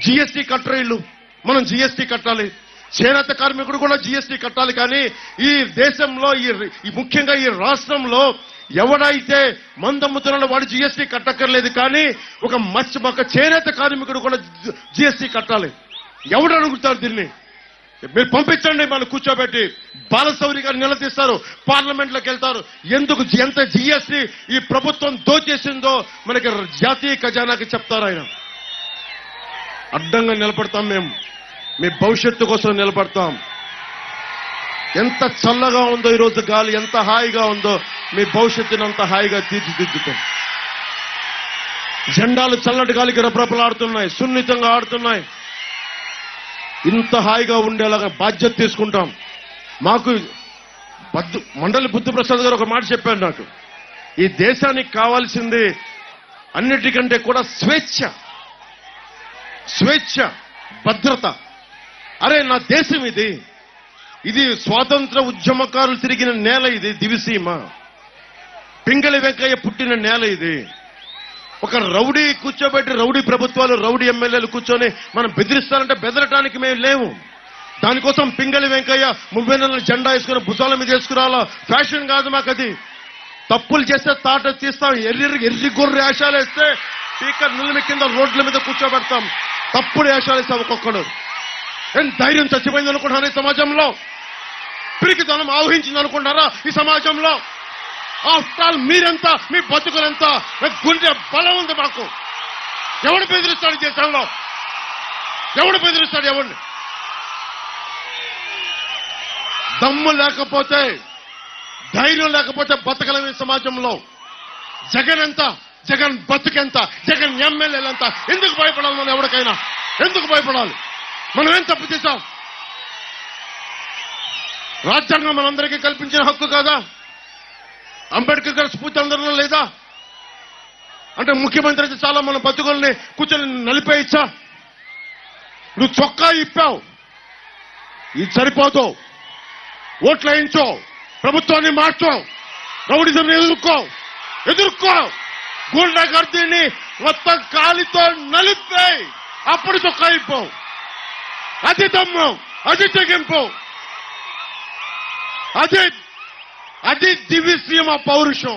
GST కట్టరు వీళ్ళు. మనం జీఎస్టీ కట్టాలి, చేనేత కార్మికుడు కూడా జీఎస్టీ కట్టాలి. కానీ ఈ దేశంలో ఈ ముఖ్యంగా ఈ రాష్ట్రంలో ఎవడైతే మందమ్ముతున్నాడో వాడు జీఎస్టీ కట్టక్కర్లేదు. కానీ ఒక చేనేత కార్మికుడు కూడా జీఎస్టీ కట్టాలి. ఎవడు అడుగుతారు దీన్ని? మీరు పంపించండి, మనం కూర్చోబెట్టి బాలశౌరి గారు నిలదీస్తారు, పార్లమెంట్లోకి వెళ్తారు. ఎంత జీఎస్టీ ఈ ప్రభుత్వం దోచేసిందో మనకి జాతీయ ఖజానాకి చెప్తారు. ఆయన అడ్డంగా నిలబడతాం, మేము మీ భవిష్యత్తు కోసం నిలబడతాం. ఎంత చల్లగా ఉందో ఈరోజు గాలి, ఎంత హాయిగా ఉందో, మీ భవిష్యత్తుని అంత హాయిగా తీర్చిదిద్దుతాం. జెండాలు చల్లటి గాలికి రప్రపలాడుతున్నాయి, సున్నితంగా ఆడుతున్నాయి. ఇంత హాయిగా ఉండేలాగా బాధ్యత తీసుకుంటాం. మాకు మండలి బుద్ధప్రసాద్ గారు ఒక మాట చెప్పారు నాకు, ఈ దేశానికి కావాల్సింది అన్నిటికంటే కూడా స్వేచ్ఛ, భద్రత. అరే నా దేశం ఇది స్వాతంత్ర ఉద్యమకారులు తిరిగిన నేల, ఇది దివిసీమ. పింగళి వెంకయ్య పుట్టిన నేల ఇది. ఒక రౌడీ కూర్చోబెట్టి రౌడీ ప్రభుత్వాలు, రౌడీ ఎమ్మెల్యేలు కూర్చొని మనం బెదిరిస్తారంటే బెదరటానికి మేము లేవు. దానికోసం పింగళి వెంకయ్య 30 నెలల జెండా వేసుకుని భుజాల మీద వేసుకురావాలా? ఫ్యాషన్ కాదు మాకు అది. తప్పులు చేస్తే తాట తీస్తాం, ఎర్రి గొర్రె వేషాలు వేస్తే స్పీకర్ నిలమి కింద రోడ్ల మీద కూర్చోబెడతాం. తప్పుడు వేషాలు వేస్తాం ఒక్కొక్కడు. ఏం ధైర్యం చచ్చిపోయింది అనుకుంటున్నారా ఈ సమాజంలో? పిరికితనం ఆవహించింది అనుకుంటారా ఈ సమాజంలో? ఆఫ్టర్ ఆల్ మీరెంత, మీ బతుకులంతా, గుండె బలం ఉంది మాకు. ఎవడు బెదిరిస్తాడు దేశంలో? ఎవడు బెదిరిస్తాడు? ఎవరిని? దమ్ము లేకపోతే, ధైర్యం లేకపోతే బతకలేము ఈ సమాజంలో. జగన్ బతుకెంత, జగన్ ఎమ్మెల్యేలంతా. ఎందుకు భయపడాలి మనం? ఎవరికైనా ఎందుకు భయపడాలి? మనం ఏం తప్పు చేశాం? రాజ్యాంగం మనందరికీ కల్పించిన హక్కు కాదా? అంబేద్కర్ గారి స్ఫూర్తి అందరిలో లేదా? అంటే ముఖ్యమంత్రి అయితే చాలా మన బతుకుల్ని కూర్చొని నలిపేయచ్చా? నువ్వు చొక్కా ఇప్పావు, ఇది సరిపోదు. ఓట్లు వేయించో, ప్రభుత్వాన్ని మార్చో, రౌడిజంని ఎదుర్కో, గూండాగర్దీని మొత్తం కాలితో నలిపేయి, అప్పుడు చొక్కా ఇప్పావు. అది దమ్ము, అది తెగింపు, అది దివ్యసీమ పౌరుషం.